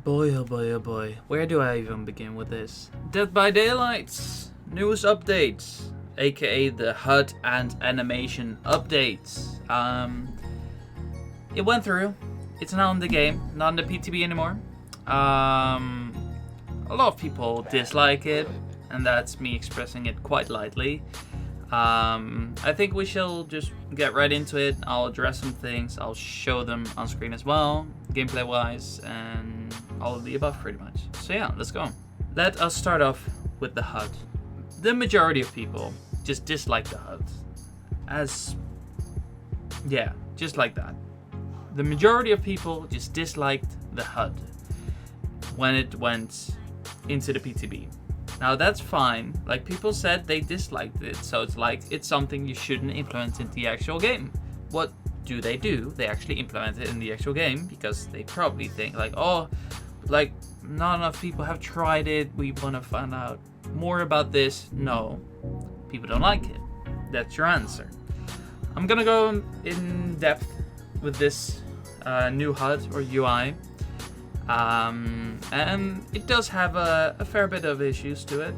Boy, oh boy, oh boy. Where do I even begin with this? Dead by Daylight's newest updates, aka the HUD and animation updates. It went through. It's now in the game, not in the PTB anymore. A lot of people dislike it, and that's me expressing it quite lightly. I think we shall just get right into it. I'll address some things, I'll show them on screen as well, gameplay wise, and all of the above pretty much. So yeah, let's go. Let us start off with the HUD. The majority of people just dislike the HUD. Just like that. The majority of people just disliked the HUD when it went into the PTB. Now that's fine. Like, people said they disliked it, so it's like it's something you shouldn't implement into the actual game. What do? They actually implement it in the actual game because they probably think like, oh, like not enough people have tried it. We want to find out more about this. No, people don't like it. That's your answer. I'm gonna go in depth with this new HUD or UI. And it does have a fair bit of issues to it,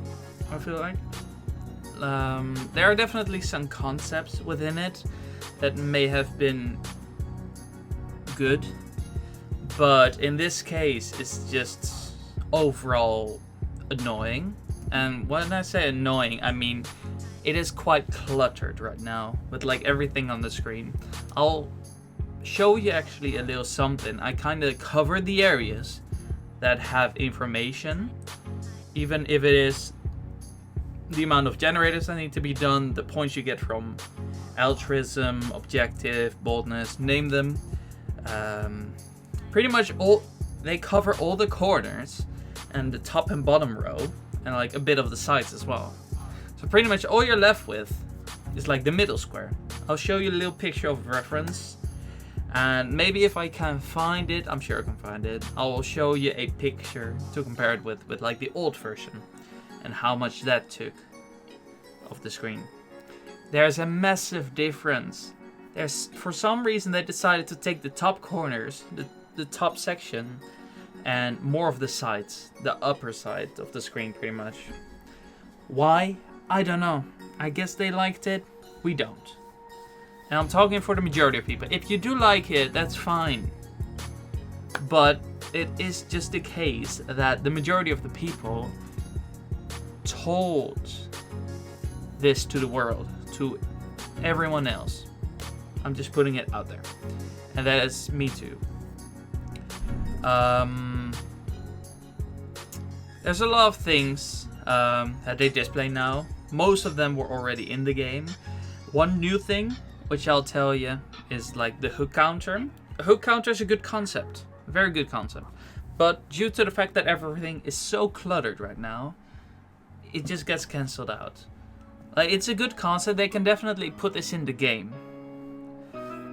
I feel like. There are definitely some concepts within it that may have been good, but in this case it's just overall annoying. And when I say annoying, I mean it is quite cluttered right now with like everything on the screen. I'll show you actually a little something. I kind of covered the areas that have information, even if it is the amount of generators that need to be done, the points you get from altruism, objective, boldness, name them. Pretty much all, they cover all the corners and the top and bottom row, and like a bit of the sides as well. So pretty much all you're left with is like the middle square. I'll show you a little picture of reference. And maybe if I can find it, I'm sure I can find it, I will show you a picture to compare it with like the old version and how much that took of the screen. There's a massive difference. For some reason they decided to take the top corners, the top section, and more of the sides, the upper side of the screen pretty much. Why? I don't know. I guess they liked it. We don't. And I'm talking for the majority of people. If you do like it, that's fine. But it is just the case that the majority of the people told this to the world, to everyone else. I'm just putting it out there. And that is me too. There's a lot of things that they display now. Most of them were already in the game. One new thing, which I'll tell you, is like the hook counter. A hook counter is a good concept, a very good concept. But due to the fact that everything is so cluttered right now, it just gets cancelled out. Like, it's a good concept, they can definitely put this in the game,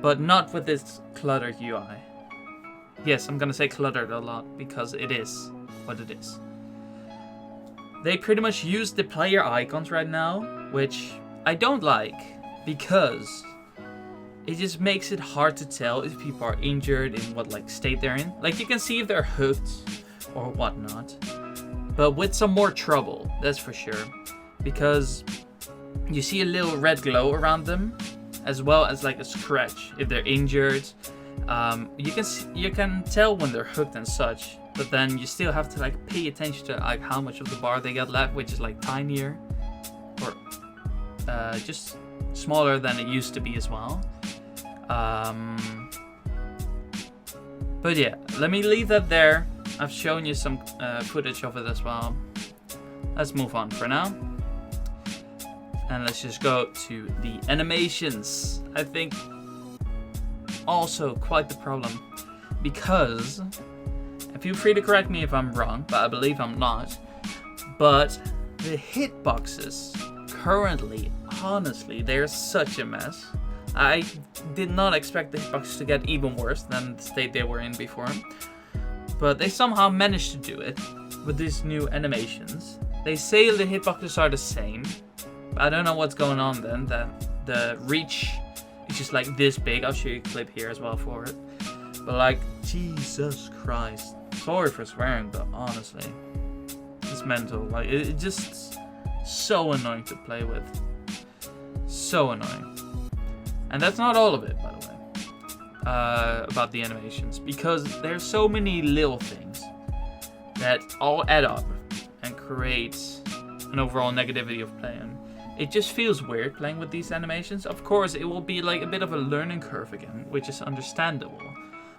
but not with this cluttered UI. Yes, I'm gonna say cluttered a lot because it is what it is. They pretty much use the player icons right now, which I don't like because it just makes it hard to tell if people are injured, in what like state they're in. Like, you can see if they're hooked or whatnot, but with some more trouble, that's for sure. Because you see a little red glow around them, as well as like a scratch if they're injured. You can tell when they're hooked and such, but then you still have to like pay attention to like how much of the bar they got left, which is like tinier, or just smaller than it used to be as well. But yeah, let me leave that there. I've shown you some footage of it as well. Let's move on for now. And let's just go to the animations. I think also quite the problem, because, and feel free to correct me if I'm wrong, but I believe I'm not, but the hitboxes currently, honestly, they're such a mess. I did not expect the hitboxes to get even worse than the state they were in before, but they somehow managed to do it with these new animations. They say the hitboxes are the same, but I don't know what's going on then, that the reach is just like this big. I'll show you a clip here as well for it. But like, Jesus Christ, sorry for swearing, but honestly, it's mental. Like, it just so annoying to play with. So annoying. And that's not all of it, by the way, about the animations, because there's so many little things that all add up and create an overall negativity of playing. It just feels weird playing with these animations. Of course, it will be like a bit of a learning curve again, which is understandable.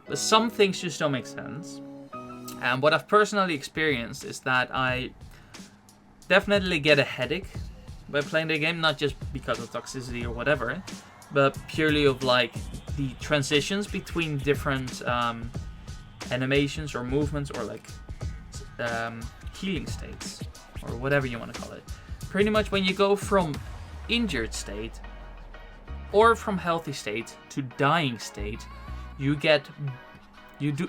But some things just don't make sense. And what I've personally experienced is that I definitely get a headache by playing the game, not just because of toxicity or whatever, but purely of like the transitions between different animations or movements or like healing states or whatever you want to call it. Pretty much when you go from injured state or from healthy state to dying state, you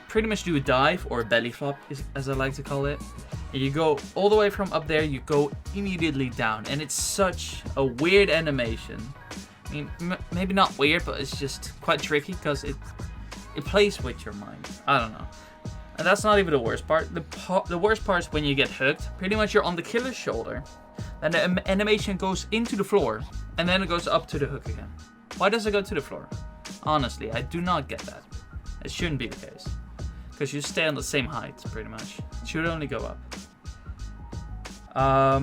pretty much do a dive or a belly flop, as I like to call it. And you go all the way from up there, you go immediately down, and it's such a weird animation. I mean, maybe not weird, but it's just quite tricky because it plays with your mind. I don't know. And that's not even the worst part. The worst part is when you get hooked. Pretty much you're on the killer's shoulder, and the animation goes into the floor, and then it goes up to the hook again. Why does it go to the floor? Honestly, I do not get that. It shouldn't be the case, because you stay on the same height, pretty much. It should only go up. I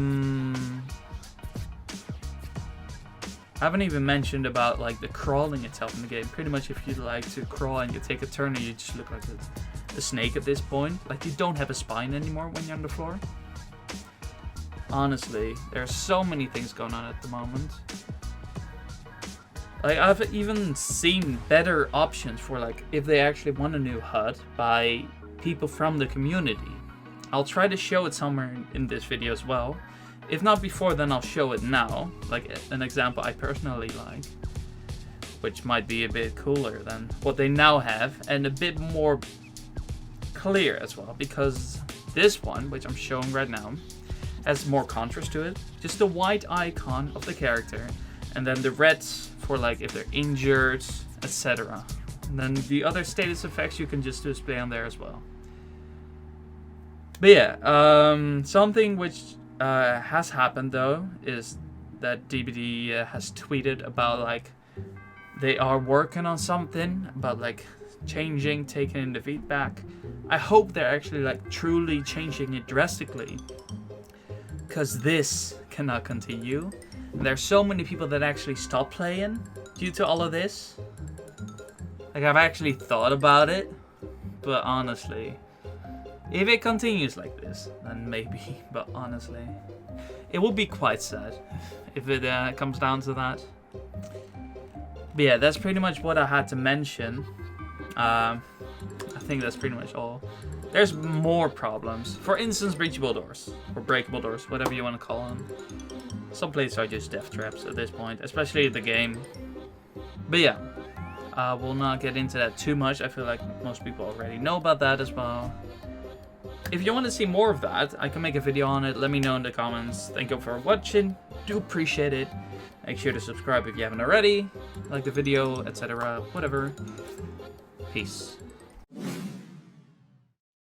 haven't even mentioned about like the crawling itself in the game. Pretty much if you like to crawl and you take a turn and you just look like a snake at this point. Like, you don't have a spine anymore when you're on the floor. Honestly, there are so many things going on at the moment. Like, I've even seen better options for like if they actually want a new HUD by people from the community. I'll try to show it somewhere in this video as well. If not before, then I'll show it now. Like an example I personally like, which might be a bit cooler than what they now have and a bit more clear as well, because this one, which I'm showing right now, has more contrast to it. Just the white icon of the character, and then the reds for like if they're injured, etc. And then the other status effects you can just display on there as well. But yeah, something which has happened though is that DBD has tweeted about like they are working on something about like changing, taking in the feedback. I hope they're actually like truly changing it drastically, because this cannot continue. And there's so many people that actually stop playing due to all of this. Like, I've actually thought about it, but honestly, if it continues like this, then maybe. But honestly, it will be quite sad if it comes down to that. But yeah, that's pretty much what I had to mention. I think that's pretty much all. There's more problems. For instance, breachable doors or breakable doors, whatever you want to call them. Some places are just death traps at this point, especially the game. But yeah, we'll not get into that too much. I feel like most people already know about that as well. If you want to see more of that, I can make a video on it. Let me know in the comments. Thank you for watching. Do appreciate it. Make sure to subscribe if you haven't already. Like the video, etc. Whatever. Peace.